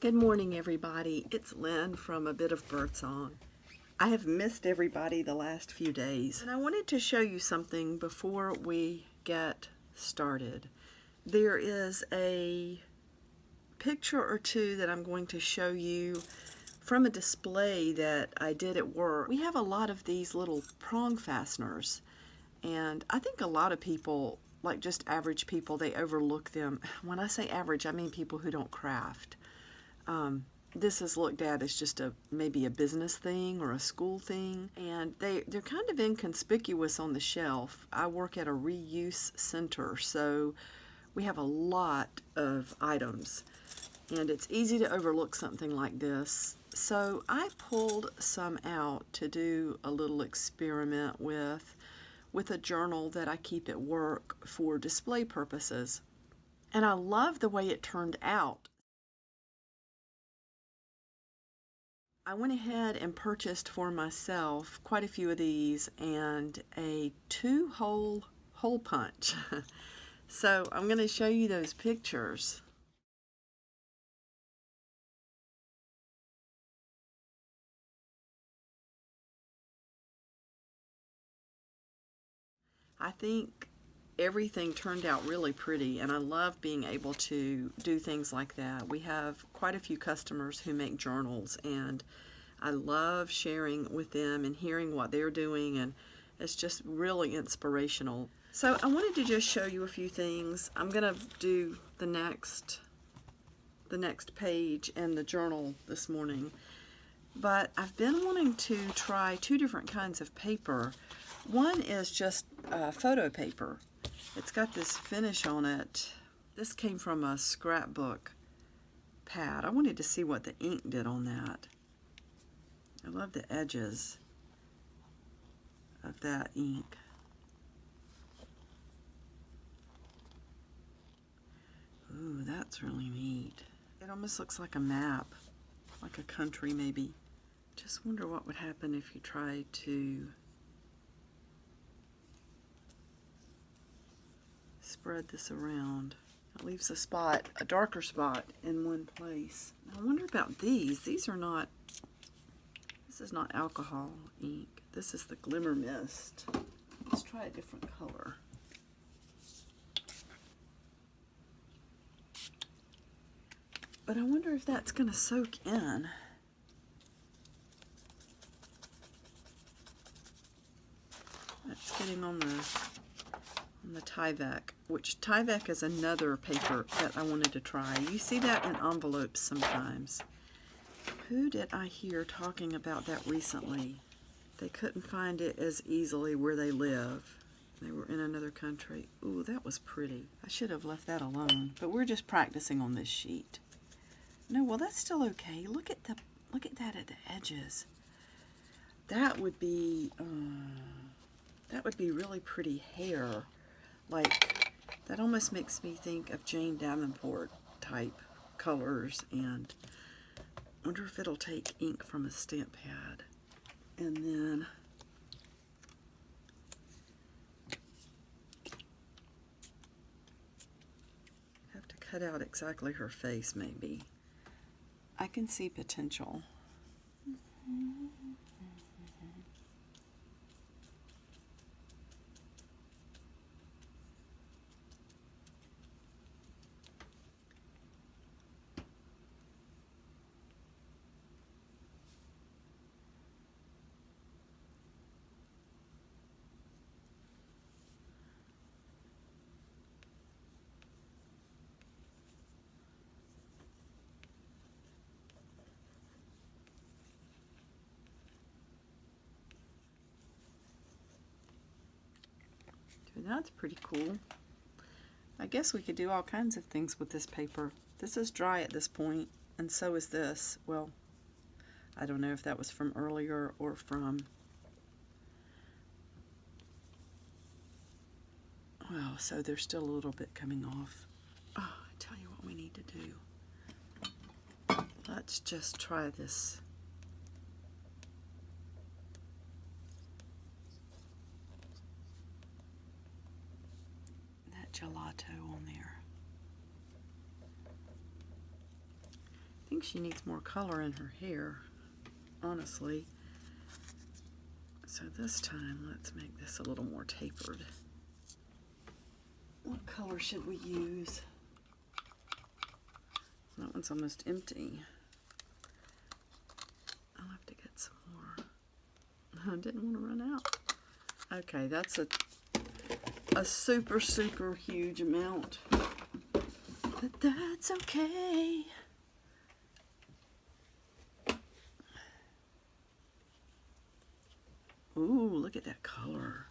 Good morning, everybody. It's Lynn from A Bit of Birdsong. I have missed everybody the last few days, and I wanted to show you something before we get started. There is a picture or two that I'm going to show you from a display that I did at work. We have a lot of these little prong fasteners, and I think a lot of people, like just average people, they overlook them. When I say average, I mean people who don't craft. This is looked at as just maybe a business thing or a school thing, and they're kind of inconspicuous on the shelf. I work at a reuse center, so we have a lot of items, and it's easy to overlook something like this. So I pulled some out to do a little experiment with a journal that I keep at work for display purposes, and I love the way it turned out. I went ahead and purchased for myself quite a few of these and a 2-hole hole punch. So I'm going to show you those pictures. I think everything turned out really pretty, and I love being able to do things like that. We have quite a few customers who make journals, and I love sharing with them and hearing what they're doing, and it's just really inspirational. So I wanted to just show you a few things. I'm going to do the next page in the journal this morning, but I've been wanting to try two different kinds of paper. One is just photo paper. It's got this finish on it. This came from a scrapbook pad. I wanted to see what the ink did on that. I love the edges of that ink. Ooh, that's really neat. It almost looks like a map, like a country maybe. Just wonder what would happen if you tried to spread this around. It leaves a spot, a darker spot in one place. I wonder about these. These are not, this is not alcohol ink. This is the Glimmer Mist. Let's try a different color. But I wonder if that's going to soak in. That's getting on the Tyvek, which Tyvek is another paper that I wanted to try. You see that in envelopes sometimes. Who did I hear talking about that recently? They couldn't find it as easily where they live. They were in another country. Ooh, that was pretty. I should have left that alone, but we're just practicing on this sheet. No, well, that's still okay. Look at that at the edges. That would be really pretty hair. Like, that almost makes me think of Jane Davenport type colors, and I wonder if it'll take ink from a stamp pad. And then have to cut out exactly her face maybe. I can see potential. That's pretty cool. I guess we could do all kinds of things with this paper. This is dry at this point, and so is this. Well, I don't know if that was from earlier or from... Well, so there's still a little bit coming off. Oh, I tell you what we need to do. Let's just try this. Gelato on there. I think think she needs more color in her hair, honestly. So this time, let's make this a little more tapered. What color should we use? That one's almost empty. I'll have to get some more. I didn't want to run out. Okay, that's a super huge amount. But that's okay. Ooh, look at that color.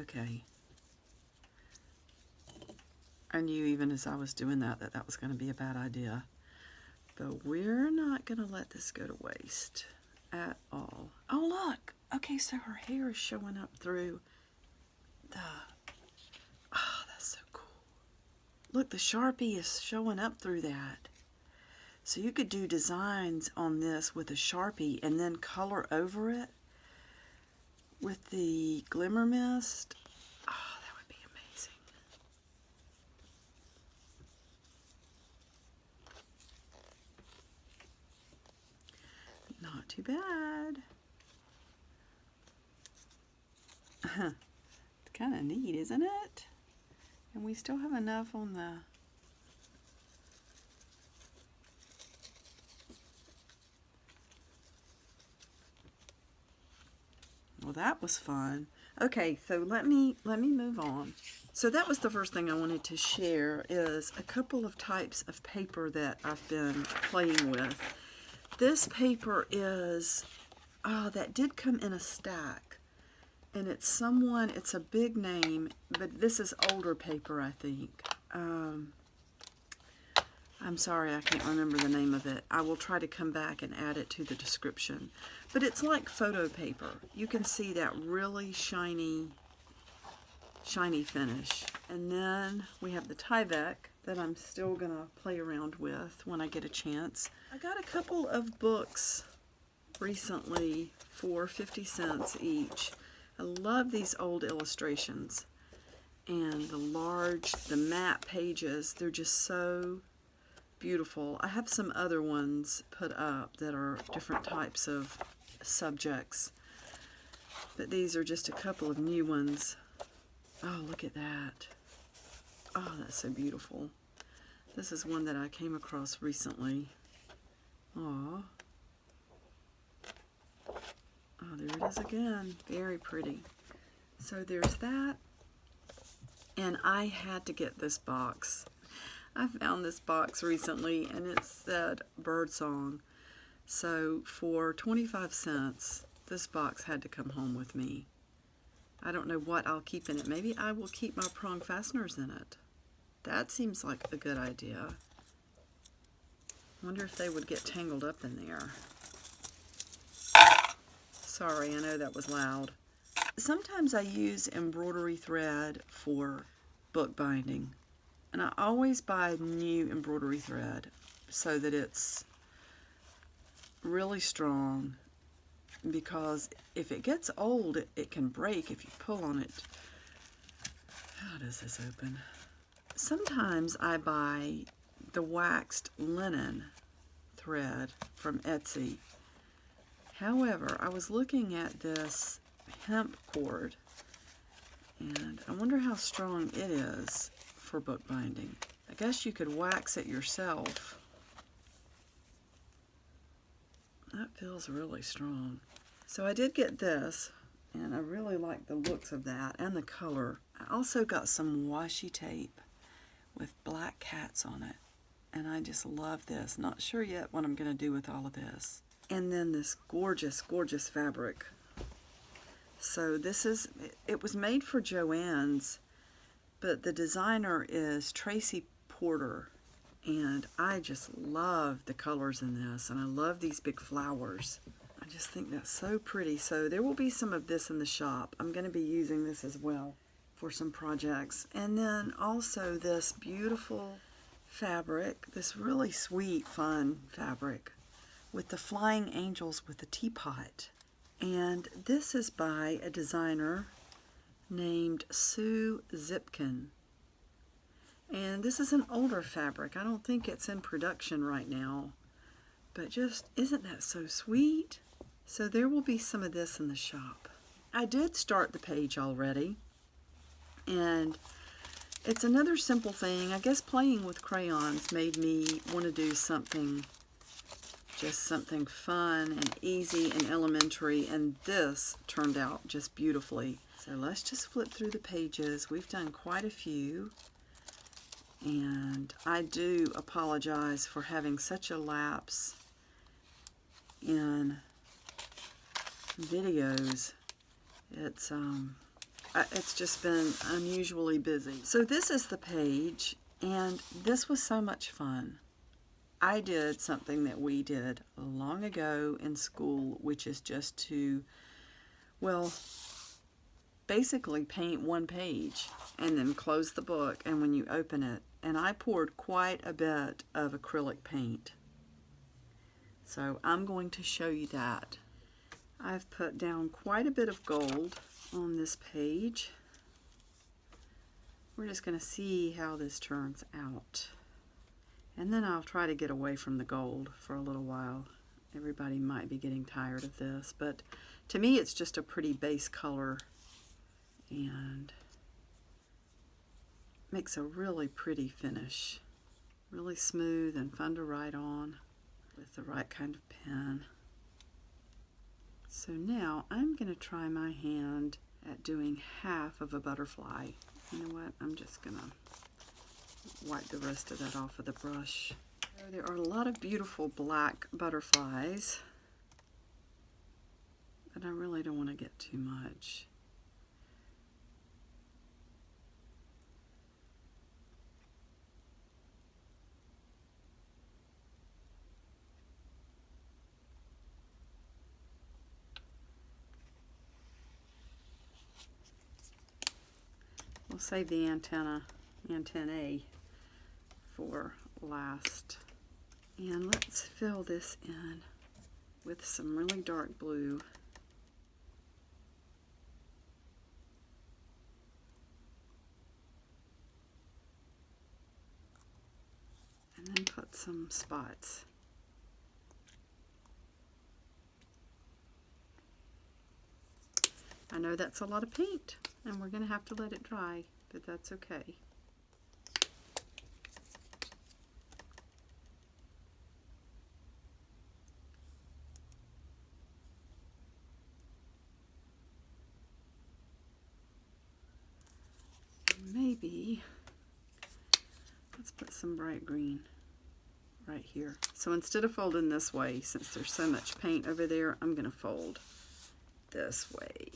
Okay. I knew even as I was doing that that was going to be a bad idea. But we're not going to let this go to waste at all. Oh, look. Okay, so her hair is showing up through the... Oh, that's so cool. Look, the Sharpie is showing up through that. So you could do designs on this with a Sharpie and then color over it with the glimmer mist. Oh, that would be amazing. Not too bad. It's kind of neat, isn't it? And we still have enough on the... Well, that was fun. Okay, so let me move on. So that was the first thing I wanted to share, is a couple of types of paper that I've been playing with. This paper is, that did come in a stack. And it's a big name, but this is older paper, I think. I'm sorry, I can't remember the name of it. I will try to come back and add it to the description. But it's like photo paper. You can see that really shiny finish. And then we have the Tyvek that I'm still going to play around with when I get a chance. I got a couple of books recently for 50 cents each. I love these old illustrations. And the matte pages, they're just so beautiful. I have some other ones put up that are different types of subjects, but these are just a couple of new ones. Oh, look at that. Oh, that's so beautiful. This is one that I came across recently. Aw. Oh, there it is again. Very pretty. So there's that. And I had to get this box. I found this box recently and it said Birdsong. So for 25 cents, this box had to come home with me. I don't know what I'll keep in it. Maybe I will keep my prong fasteners in it. That seems like a good idea. I wonder if they would get tangled up in there. Sorry, I know that was loud. Sometimes I use embroidery thread for book binding. And I always buy new embroidery thread so that it's really strong, because if it gets old, it can break if you pull on it. How does this open? Sometimes I buy the waxed linen thread from Etsy. However, I was looking at this hemp cord, and I wonder how strong it is for bookbinding. I guess you could wax it yourself. That feels really strong. So I did get this, and I really like the looks of that and the color. I also got some washi tape with black cats on it, and I just love this. Not sure yet what I'm going to do with all of this. And then this gorgeous, gorgeous fabric. So this is, it was made for Joann's, but the designer is Tracy Porter, and I just love the colors in this, and I love these big flowers. I just think that's so pretty. So there will be some of this in the shop. I'm going to be using this as well for some projects. And then also this beautiful fabric, this really sweet, fun fabric with the flying angels with the teapot. And this is by a designer named Sue Zipkin. And this is an older fabric. I don't think it's in production right now. But just, isn't that so sweet? So there will be some of this in the shop. I did start the page already. And it's another simple thing. I guess playing with crayons made me want to do something, just something fun and easy and elementary. And this turned out just beautifully. So let's just flip through the pages. We've done quite a few. And I do apologize for having such a lapse in videos. It's just been unusually busy. So this is the page, and this was so much fun. I did something that we did long ago in school, which is just to, well, basically paint one page and then close the book, and when you open it, and I poured quite a bit of acrylic paint. So I'm going to show you that. I've put down quite a bit of gold on this page. We're just going to see how this turns out. And then I'll try to get away from the gold for a little while. Everybody might be getting tired of this, but to me it's just a pretty base color and makes a really pretty finish. Really smooth and fun to write on with the right kind of pen. So now I'm going to try my hand at doing half of a butterfly. You know what? I'm just going to wipe the rest of that off of the brush. So there are a lot of beautiful black butterflies, but I really don't want to get too much. We'll save the antennae for last. And let's fill this in with some really dark blue. And then put some spots. I know that's a lot of paint, and we're going to have to let it dry, but that's okay. Maybe let's put some bright green right here. So instead of folding this way, since there's so much paint over there, I'm going to fold this way.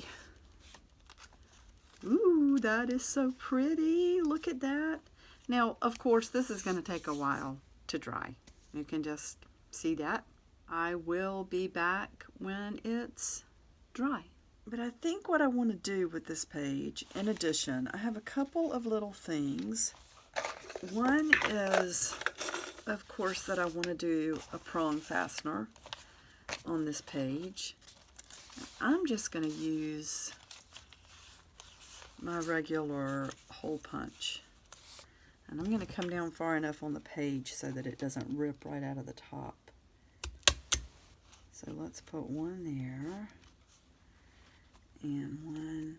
Ooh, that is so pretty. Look at that. Now, of course, this is going to take a while to dry. You can just see that. I will be back when it's dry. But I think what I want to do with this page, in addition, I have a couple of little things. One is, of course, that I want to do a prong fastener on this page. I'm just going to use my regular hole punch. And I'm going to come down far enough on the page so that it doesn't rip right out of the top. So let's put one there. And one.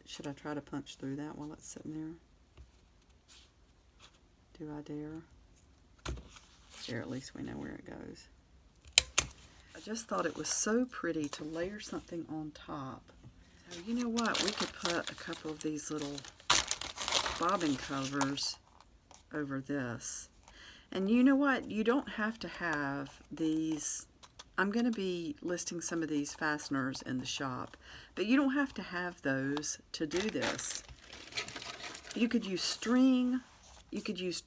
Should I try to punch through that while it's sitting there? Do I dare? There, at least we know where it goes. I just thought it was so pretty to layer something on top. So you know what? We could put a couple of these little bobbin covers over this. And you know what? You don't have to have these. I'm going to be listing some of these fasteners in the shop, but you don't have to have those to do this. You could use string, you could use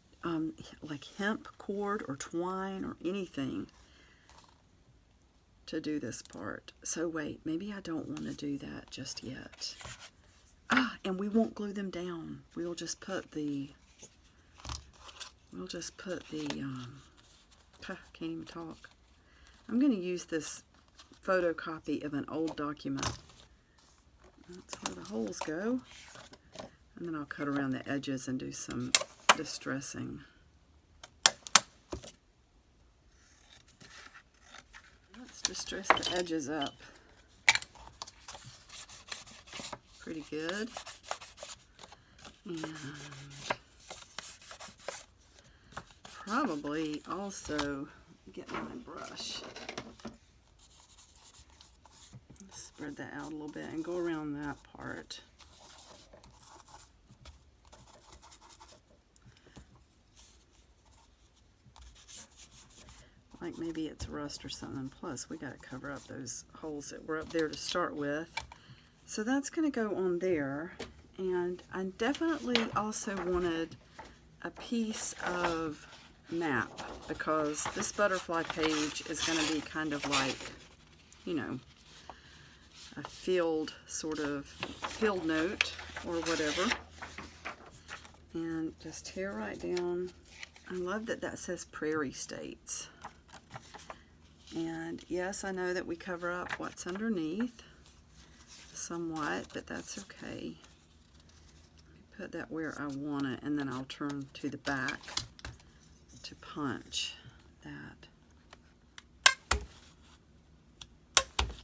like hemp cord or twine or anything to do this part. So wait, maybe I don't want to do that just yet. And we won't glue them down. We'll just put the, can't even talk. I'm going to use this photocopy of an old document. That's where the holes go. And then I'll cut around the edges and do some distressing. Let's distress the edges up pretty good. And probably also get my brush. Spread that out a little bit and go around that part. Like maybe it's rust or something. Plus we got to cover up those holes that were up there to start with. So that's going to go on there. And I definitely also wanted a piece of map, because this butterfly page is going to be kind of like, you know, a field note or whatever. And just tear right down. I love that that says Prairie States. And yes, I know that we cover up what's underneath somewhat, but that's okay. Put that where I want it, and then I'll turn to the back to punch that.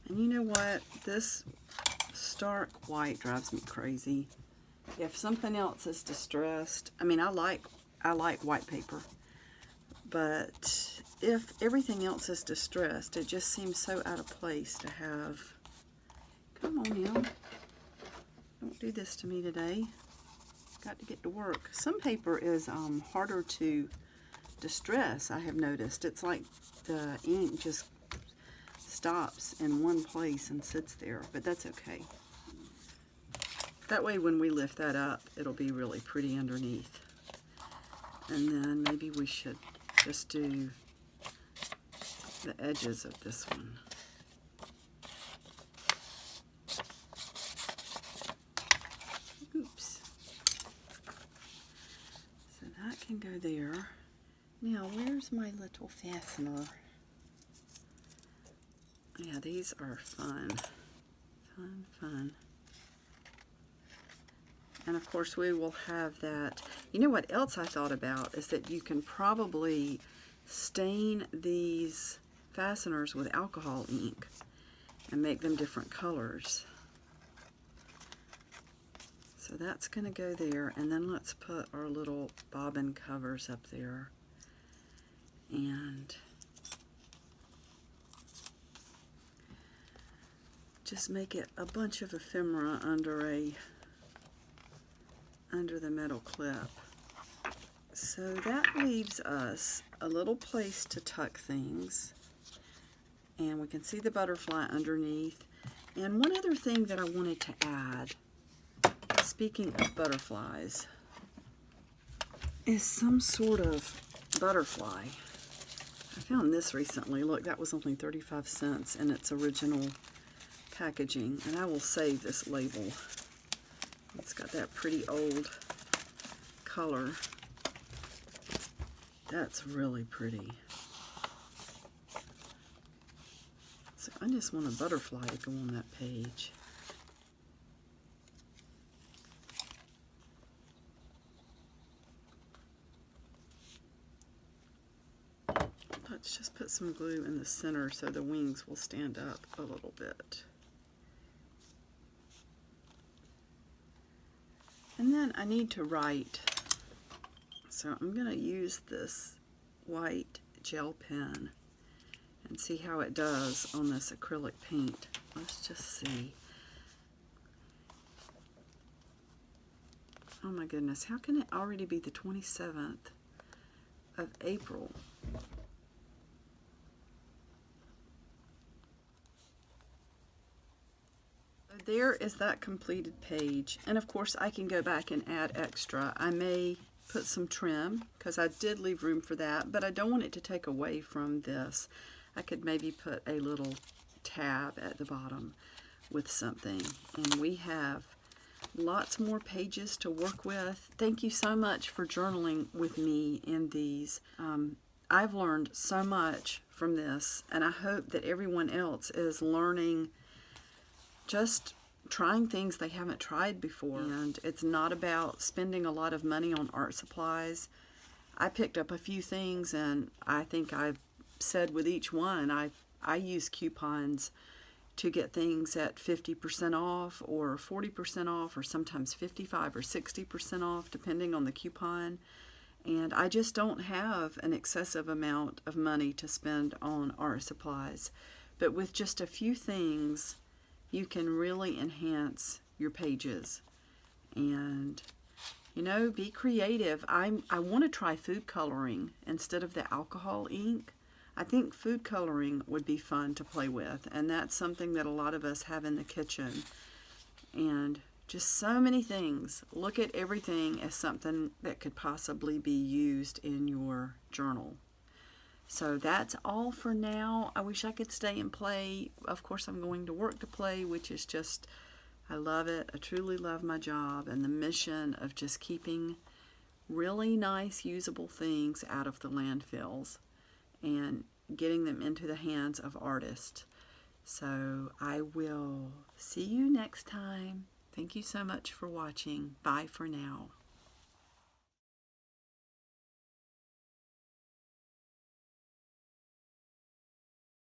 And you know what? This stark white drives me crazy. If something else is distressed, I mean, I like white paper, but if everything else is distressed, it just seems so out of place to have. Come on now, don't do this to me today. Got to get to work. Some paper is harder to distress, I have noticed. It's like the ink just stops in one place and sits there, but that's okay. That way when we lift that up, it'll be really pretty underneath. And then maybe we should just do the edges of this one. Oops. So that can go there. Now, where's my little fastener? Yeah, these are fun. Fun, fun. And of course we will have that. You know what else I thought about is that you can probably stain these fasteners with alcohol ink and make them different colors. So that's going to go there, and then let's put our little bobbin covers up there. And just make it a bunch of ephemera under the metal clip. So that leaves us a little place to tuck things, and we can see the butterfly underneath. And one other thing that I wanted to add, speaking of butterflies, is some sort of butterfly. I found this recently. Look, that was only 35 cents in its original packaging, and I will save this label. It's got that pretty old color. That's really pretty. So I just want a butterfly to go on that page. Let's just put some glue in the center so the wings will stand up a little bit. And then I need to write, so I'm going to use this white gel pen and see how it does on this acrylic paint. Let's just see. Oh my goodness, how can it already be the 27th of April? There is that completed page, and of course I can go back and add extra. I may put some trim because I did leave room for that, but I don't want it to take away from this. I could maybe put a little tab at the bottom with something, and we have lots more pages to work with. Thank you so much for journaling with me in these. I've learned so much from this, and I hope that everyone else is learning just trying things they haven't tried before. And it's not about spending a lot of money on art supplies. I picked up a few things, and I think I've said with each one, I use coupons to get things at 50% off or 40% off, or sometimes 55 or 60% off depending on the coupon. And I just don't have an excessive amount of money to spend on art supplies. But with just a few things, you can really enhance your pages. And, you know, be creative. I want to try food coloring instead of the alcohol ink. I think food coloring would be fun to play with, and that's something that a lot of us have in the kitchen. And just so many things. Look at everything as something that could possibly be used in your journal. So that's all for now. I wish I could stay and play. Of course, I'm going to work to play, which is just, I love it. I truly love my job and the mission of just keeping really nice, usable things out of the landfills and getting them into the hands of artists. So I will see you next time. Thank you so much for watching. Bye for now.